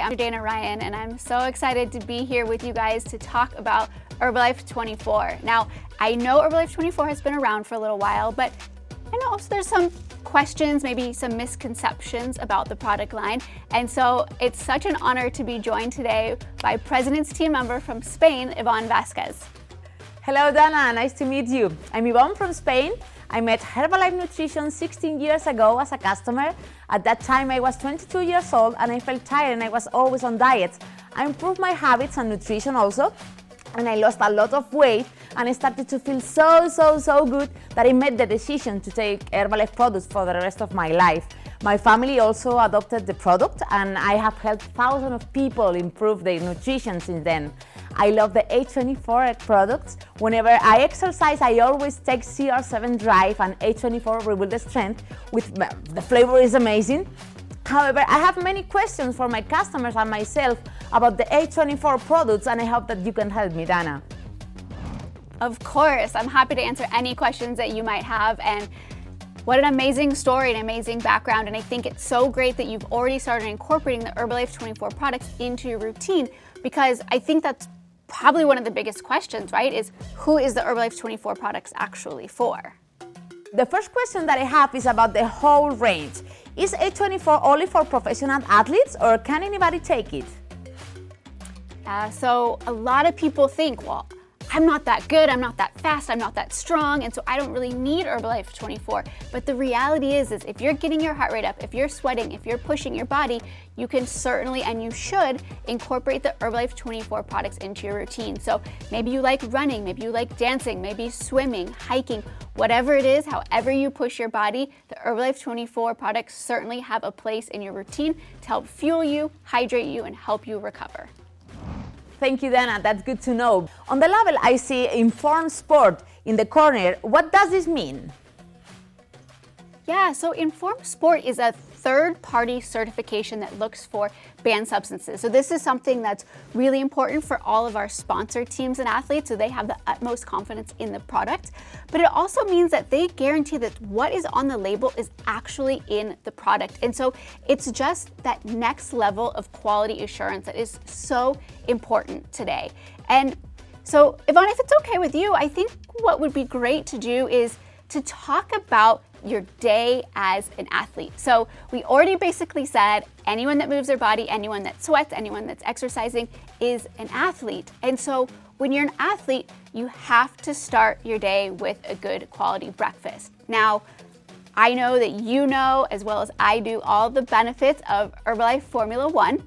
I'm Dana Ryan, and I'm so excited to be here with you guys to talk about Herbalife 24. Now, I know Herbalife 24 has been around for a little while, but I know also there's some questions, maybe some misconceptions about the product line. And so it's such an honor to be joined today by President's team member from Spain, Yvonne Vázquez. Hello, Dana. Nice to meet you. I'm Yvonne from Spain. I met Herbalife Nutrition 16 years ago as a customer. At that time, I was 22 years old and I felt tired and I was always on diets. I improved my habits and nutrition also, and I lost a lot of weight, and I started to feel so good that I made the decision to take Herbalife products for the rest of my life. My family also adopted the product, and I have helped thousands of people improve their nutrition since then. I love the H24 products. Whenever I exercise, I always take CR7 Drive and H24 Rebuild the Strength. The flavor is amazing. However, I have many questions for my customers and myself about the H24 products, and I hope that you can help me, Dana. Of course, I'm happy to answer any questions that you might have. And what an amazing story and amazing background. And I think it's so great that you've already started incorporating the Herbalife 24 products into your routine, because I think that's probably one of the biggest questions, right? Is who is the Herbalife 24 products actually for? The first question that I have is about the whole range. Is H24 only for professional athletes, or can anybody take it? So a lot of people think, well, I'm not that good, I'm not that fast, I'm not that strong, and so I don't really need Herbalife 24. But the reality is if you're getting your heart rate up, if you're sweating, if you're pushing your body, you can certainly, and you should, incorporate the Herbalife 24 products into your routine. So maybe you like running, maybe you like dancing, maybe swimming, hiking, whatever it is, however you push your body, the Herbalife 24 products certainly have a place in your routine to help fuel you, hydrate you, and help you recover. Thank you, Dana. That's good to know. On the label, I see Informed Sport in the corner. What does this mean? Yeah, so Informed Sport is a third-party certification that looks for banned substances. So this is something that's really important for all of our sponsored teams and athletes, so they have the utmost confidence in the product. But it also means that they guarantee that what is on the label is actually in the product. And so it's just that next level of quality assurance that is so important today. And so, Yvonne, if it's okay with you, I think what would be great to do is to talk about your day as an athlete. So we already basically said anyone that moves their body, anyone that sweats, anyone that's exercising is an athlete. And so when you're an athlete, you have to start your day with a good quality breakfast. Now, I know that you know, as well as I do, all the benefits of Herbalife Formula 1,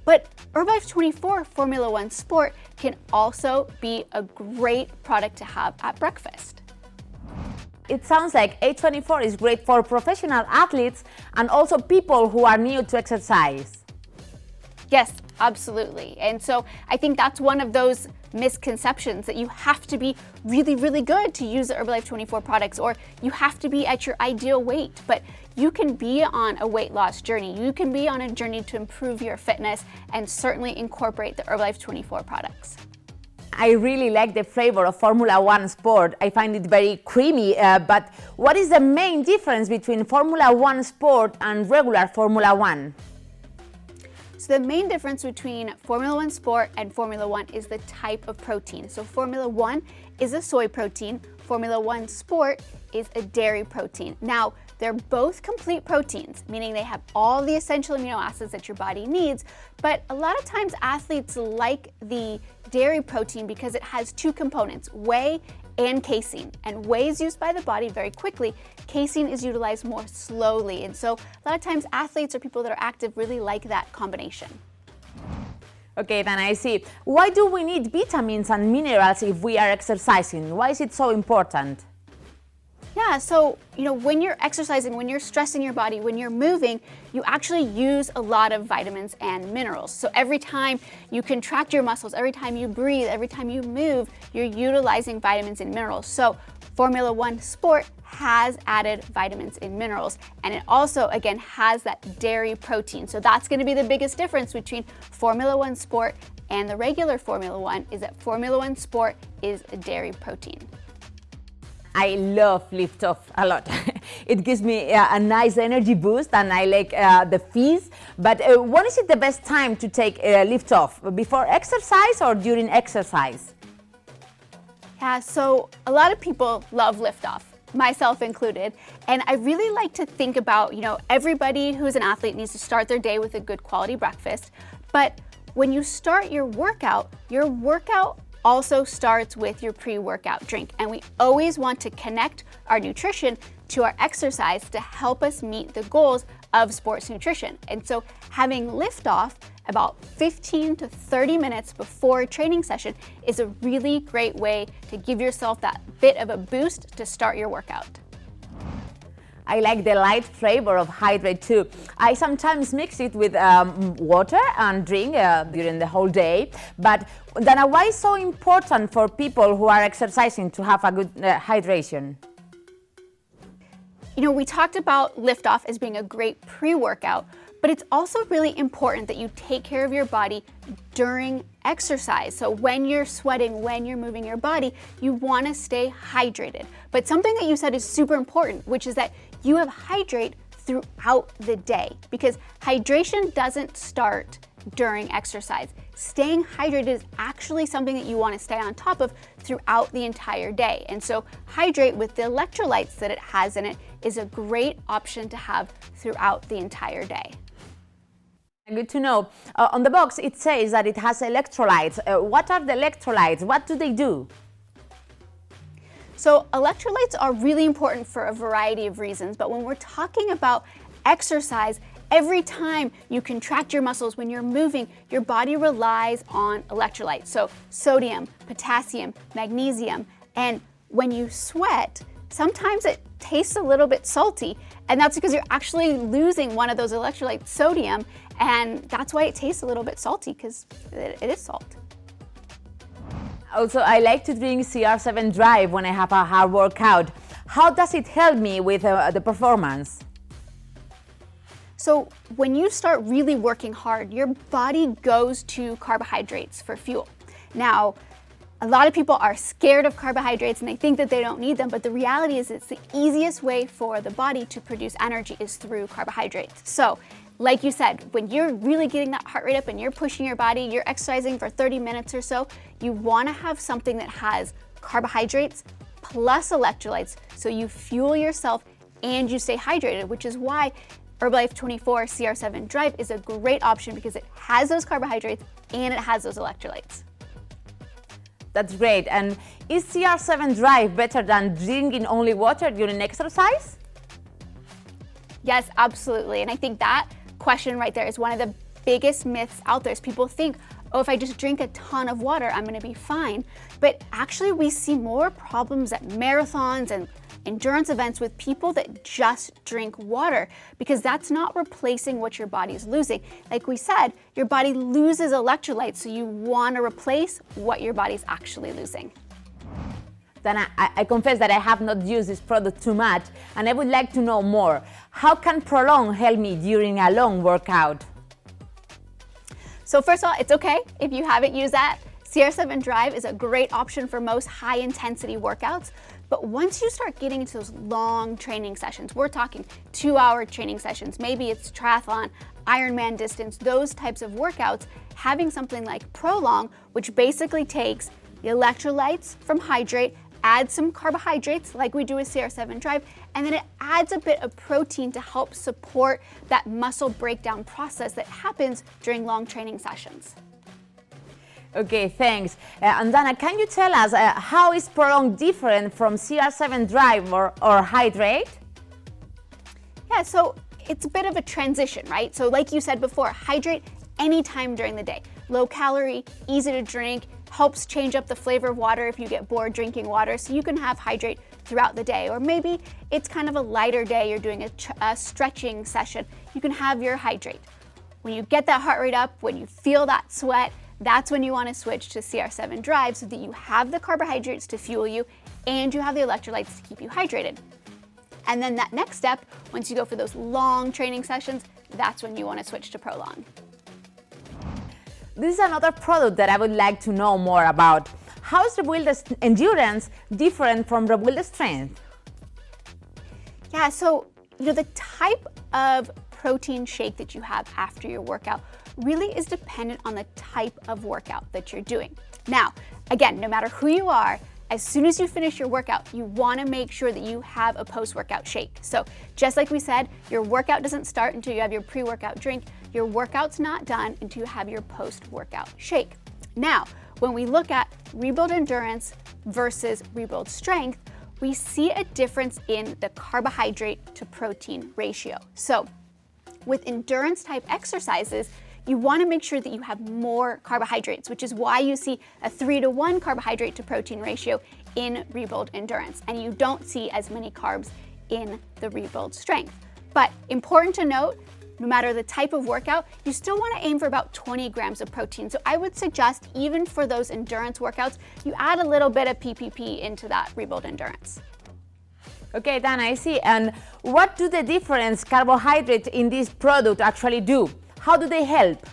but Herbalife 24 Formula 1 Sport can also be a great product to have at breakfast. It sounds like H24 is great for professional athletes and also people who are new to exercise. Yes, absolutely. And so I think that's one of those misconceptions, that you have to be really good to use the Herbalife 24 products, or you have to be at your ideal weight. But you can be on a weight loss journey. You can be on a journey to improve your fitness and certainly incorporate the Herbalife 24 products. I really like the flavor of Formula 1 Sport. I find it very creamy, but what is the main difference between Formula 1 Sport and regular Formula 1? So the main difference between Formula 1 Sport and Formula 1 is the type of protein. So Formula 1 is a soy protein, Formula 1 Sport is a dairy protein. Now, they're both complete proteins, meaning they have all the essential amino acids that your body needs, but a lot of times athletes like the dairy protein because it has two components, whey and casein. And whey is used by the body very quickly, casein is utilized more slowly. And so a lot of times athletes or people that are active really like that combination. Okay, then I see. Why do we need vitamins and minerals if we are exercising? Why is it so important? Yeah, so when you're exercising, when you're stressing your body, when you're moving, you actually use a lot of vitamins and minerals. So every time you contract your muscles, every time you breathe, every time you move, you're utilizing vitamins and minerals. So Formula 1 Sport has added vitamins and minerals, and it also, again, has that dairy protein. So that's going to be the biggest difference between Formula 1 Sport and the regular Formula 1, is that Formula 1 Sport is a dairy protein. I love lift off a lot. It gives me a nice energy boost, and I like the fizz. But when is it the best time to take lift off? Before exercise or during exercise? Yeah, so a lot of people love liftoff, myself included. And I really like to think about, everybody who's an athlete needs to start their day with a good quality breakfast. But when you start your workout also starts with your pre-workout drink. And we always want to connect our nutrition to our exercise to help us meet the goals of sports nutrition. And so having liftoff about 15 to 30 minutes before a training session is a really great way to give yourself that bit of a boost to start your workout. I like the light flavor of Hydrate too. I sometimes mix it with water and drink during the whole day. But Dana, why is so important for people who are exercising to have a good hydration? We talked about liftoff as being a great pre-workout, but it's also really important that you take care of your body during exercise. So when you're sweating, when you're moving your body, you want to stay hydrated. But something that you said is super important, which is that you have hydrate throughout the day, because hydration doesn't start during exercise. Staying hydrated is actually something that you want to stay on top of throughout the entire day. And so hydrate with the electrolytes that it has in it is a great option to have throughout the entire day. Good to know. On the box it says that it has electrolytes. What are the electrolytes? What do they do? So electrolytes are really important for a variety of reasons, but when we're talking about exercise, every time you contract your muscles, when you're moving, your body relies on electrolytes. So sodium, potassium, magnesium, and when you sweat, sometimes it tastes a little bit salty, and that's because you're actually losing one of those electrolytes, sodium, and that's why it tastes a little bit salty, because it is salt. Also, I like to drink CR7 Drive when I have a hard workout. How does it help me with the performance? So when you start really working hard, your body goes to carbohydrates for fuel. Now, a lot of people are scared of carbohydrates and they think that they don't need them, but the reality is it's the easiest way for the body to produce energy is through carbohydrates. So, like you said, when you're really getting that heart rate up and you're pushing your body, you're exercising for 30 minutes or so, you want to have something that has carbohydrates plus electrolytes so you fuel yourself and you stay hydrated, which is why Herbalife 24 CR7 Drive is a great option because it has those carbohydrates and it has those electrolytes. That's great. And is CR7 Drive better than drinking only water during exercise? Yes, absolutely. And I think that question right there is one of the biggest myths out there. Is people think, oh, if I just drink a ton of water, I'm going to be fine. But actually, we see more problems at marathons and endurance events with people that just drink water, because that's not replacing what your body's losing. Like we said, your body loses electrolytes, so you want to replace what your body's actually losing. Then I confess that I have not used this product too much, and I would like to know more. How can Prolong help me during a long workout? So first of all, it's okay if you haven't used that. CR7 Drive is a great option for most high-intensity workouts, but once you start getting into those long training sessions, we're talking 2-hour training sessions, maybe it's triathlon, Ironman distance, those types of workouts, having something like Prolong, which basically takes the electrolytes from Hydrate, adds some carbohydrates like we do with CR7 Drive, and then it adds a bit of protein to help support that muscle breakdown process that happens during long training sessions. Okay, thanks. And Dana, can you tell us how is Prolong different from CR7 Drive or Hydrate? Yeah, so it's a bit of a transition, right? So like you said before, Hydrate anytime during the day. Low calorie, easy to drink, helps change up the flavor of water if you get bored drinking water, so you can have Hydrate throughout the day. Or maybe it's kind of a lighter day, you're doing a stretching session, you can have your Hydrate. When you get that heart rate up, when you feel that sweat, that's when you want to switch to CR7 Drive so that you have the carbohydrates to fuel you and you have the electrolytes to keep you hydrated. And then that next step, once you go for those long training sessions, that's when you want to switch to Prolong. This is another product that I would like to know more about. How is Rebuild Endurance different from Rebuild Strength? Yeah, so the type of protein shake that you have after your workout really is dependent on the type of workout that you're doing. Now, again, no matter who you are, as soon as you finish your workout, you want to make sure that you have a post-workout shake. So just like we said, your workout doesn't start until you have your pre-workout drink. Your workout's not done until you have your post-workout shake. Now, when we look at rebuild endurance versus rebuild strength, we see a difference in the carbohydrate to protein ratio. So with endurance type exercises, you want to make sure that you have more carbohydrates, which is why you see a 3-to-1 carbohydrate to protein ratio in rebuild endurance, and you don't see as many carbs in the rebuild strength. But important to note, no matter the type of workout, you still want to aim for about 20 grams of protein. So I would suggest, even for those endurance workouts, you add a little bit of PPP into that rebuild endurance. Okay, Dana, I see. And what do the different carbohydrates in this product actually do? How do they help?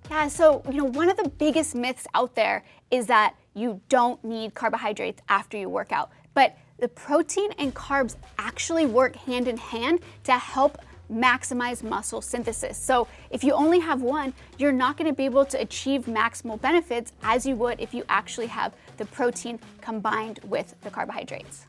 Yeah, so one of the biggest myths out there is that you don't need carbohydrates after you work out. But the protein and carbs actually work hand in hand to help maximize muscle synthesis. So if you only have one, you're not going to be able to achieve maximal benefits as you would if you actually have the protein combined with the carbohydrates.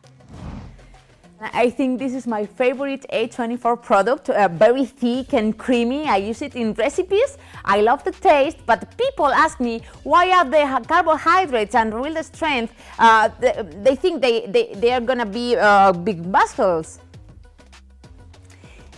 I think this is my favorite H24 product, very thick and creamy. I use it in recipes. I love the taste, but people ask me, why are the carbohydrates and real strength, they think they are gonna be big muscles.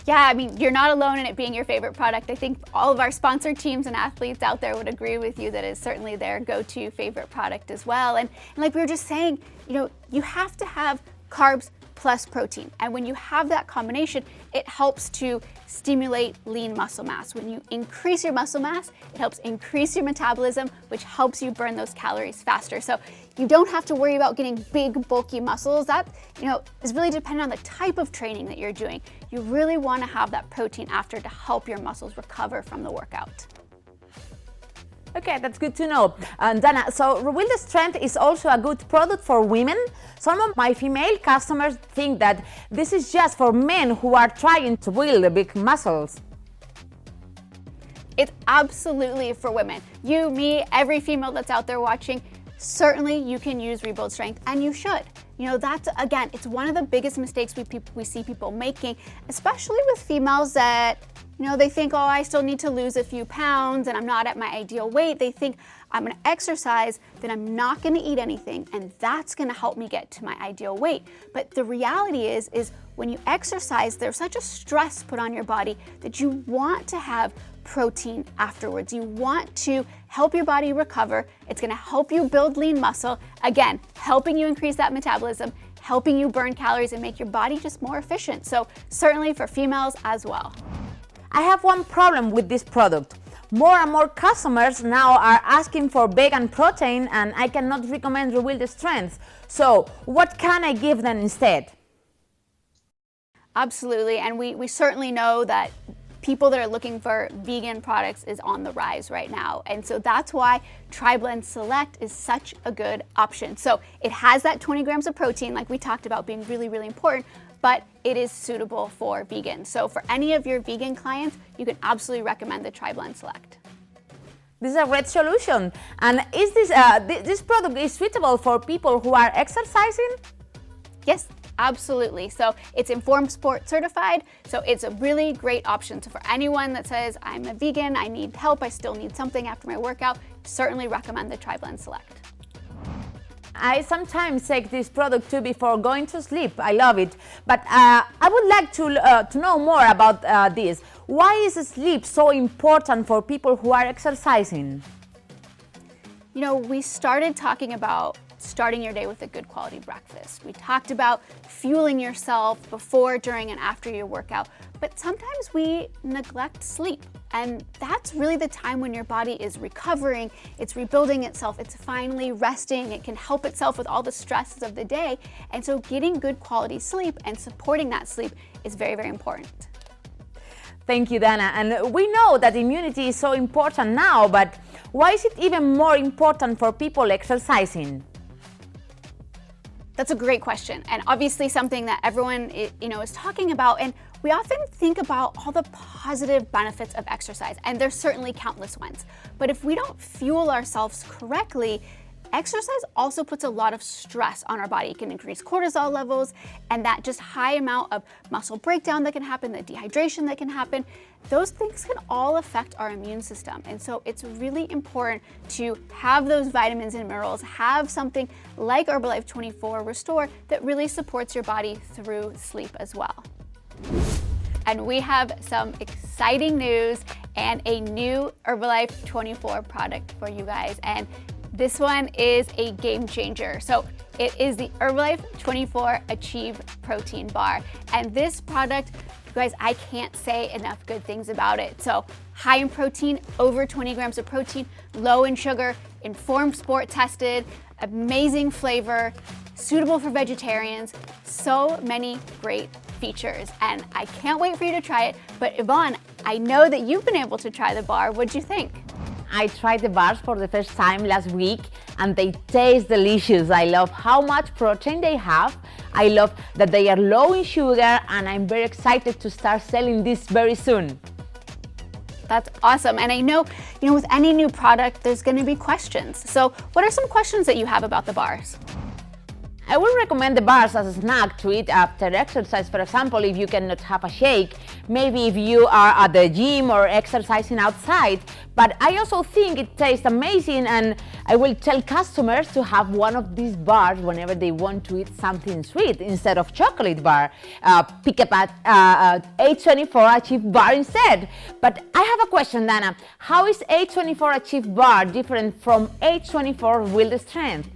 Yeah, I mean, you're not alone in it being your favorite product. I think all of our sponsor teams and athletes out there would agree with you that it's certainly their go-to favorite product as well. And like we were just saying, you have to have carbs plus protein. And when you have that combination, it helps to stimulate lean muscle mass. When you increase your muscle mass, it helps increase your metabolism, which helps you burn those calories faster. So you don't have to worry about getting big, bulky muscles. That, is really dependent on the type of training that you're doing. You really want to have that protein after to help your muscles recover from the workout. Okay, that's good to know. Dana, so Rebuild Strength is also a good product for women. Some of my female customers think that this is just for men who are trying to build big muscles. It's absolutely for women. You, me, every female that's out there watching, certainly you can use Rebuild Strength, and you should. That's, again, it's one of the biggest mistakes we see people making, especially with females that they think, oh, I still need to lose a few pounds and I'm not at my ideal weight. They think I'm going to exercise, then I'm not going to eat anything, and that's going to help me get to my ideal weight. But the reality is when you exercise, there's such a stress put on your body that you want to have protein afterwards. You want to help your body recover. It's going to help you build lean muscle. Again, helping you increase that metabolism, helping you burn calories and make your body just more efficient. So certainly for females as well. I have one problem with this product. More and more customers now are asking for vegan protein, and I cannot recommend Rebuild Strength. So what can I give them instead? Absolutely, and we certainly know that people that are looking for vegan products is on the rise right now. And so that's why TriBlend Select is such a good option. So it has that 20 grams of protein, like we talked about being really, really important, but it is suitable for vegans. So for any of your vegan clients, you can absolutely recommend the TriBlend Select. This is a great solution. And is this product is suitable for people who are exercising? Yes, absolutely. So it's Informed Sport certified, so it's a really great option. So for anyone that says, I'm a vegan, I need help, I still need something after my workout, certainly recommend the TriBlend Select. I sometimes take this product too before going to sleep. I love it. But I would like to know more about this. Why is sleep so important for people who are exercising? We started talking about starting your day with a good quality breakfast. We talked about fueling yourself before, during, and after your workout. But sometimes we neglect sleep. And that's really the time when your body is recovering, it's rebuilding itself, it's finally resting, it can help itself with all the stresses of the day. And so getting good quality sleep and supporting that sleep is very, very important. Thank you, Dana. And we know that immunity is so important now, but why is it even more important for people exercising? That's a great question, and obviously something that everyone is talking about. And we often think about all the positive benefits of exercise, and there's certainly countless ones. But if we don't fuel ourselves correctly, exercise also puts a lot of stress on our body. It can increase cortisol levels, and that just high amount of muscle breakdown that can happen, the dehydration that can happen, those things can all affect our immune system. And so it's really important to have those vitamins and minerals, have something like Herbalife 24 Restore that really supports your body through sleep as well. And we have some exciting news and a new Herbalife 24 product for you guys. And this one is a game changer. So it is the Herbalife 24 Achieve Protein Bar. And this product, you guys, I can't say enough good things about it. So high in protein, over 20 grams of protein, low in sugar, Informed Sport tested, amazing flavor, suitable for vegetarians, so many great features. And I can't wait for you to try it. But Yvonne, I know that you've been able to try the bar. What'd you think? I tried the bars for the first time last week and they taste delicious. I love how much protein they have. I love that they are low in sugar, and I'm very excited to start selling this very soon. That's awesome. And I know, with any new product, there's going to be questions. So what are some questions that you have about the bars? I would recommend the bars as a snack to eat after exercise. For example, if you cannot have a shake, maybe if you are at the gym or exercising outside. But I also think it tastes amazing, and I will tell customers to have one of these bars whenever they want to eat something sweet instead of chocolate bar. Pick up at H24 Achieve Bar instead. But I have a question, Dana. How is H24 Achieve Bar different from H24 Build Strength?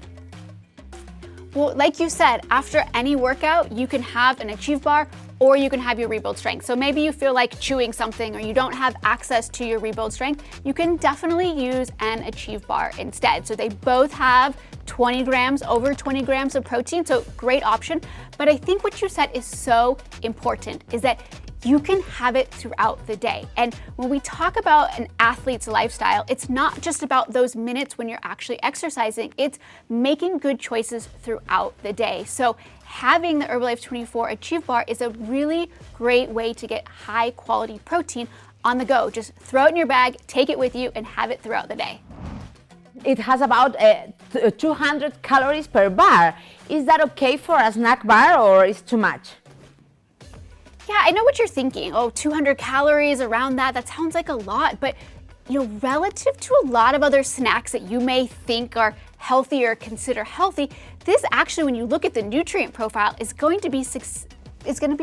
Well, like you said, after any workout, you can have an Achieve Bar or you can have your Rebuild Strength. So maybe you feel like chewing something or you don't have access to your Rebuild Strength, you can definitely use an Achieve Bar instead. So they both have 20 grams, over 20 grams of protein, so great option. But I think what you said is so important, is that you can have it throughout the day. And when we talk about an athlete's lifestyle, it's not just about those minutes when you're actually exercising, it's making good choices throughout the day. So having the Herbalife 24 Achieve Bar is a really great way to get high quality protein on the go. Just throw it in your bag, take it with you, and have it throughout the day. It has about 200 calories per bar. Is that okay for a snack bar, or is too much? Yeah, I know what you're thinking. Oh, 200 calories, around that sounds like a lot, but relative to a lot of other snacks that you may think are healthy or consider healthy, this actually, when you look at the nutrient profile, is going to be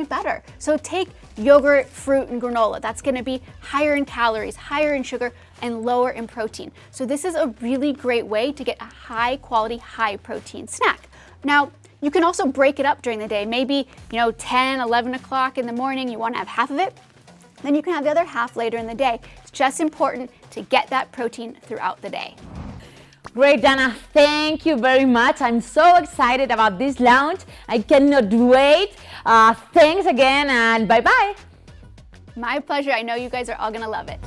better. So take yogurt, fruit, and granola. That's going to be higher in calories, higher in sugar, and lower in protein. So this is a really great way to get a high quality, high protein snack. Now, you can also break it up during the day. Maybe, 10, 11 o'clock in the morning, you want to have half of it. Then you can have the other half later in the day. It's just important to get that protein throughout the day. Great, Dana. Thank you very much. I'm so excited about this launch. I cannot wait. Thanks again, and bye-bye. My pleasure. I know you guys are all going to love it.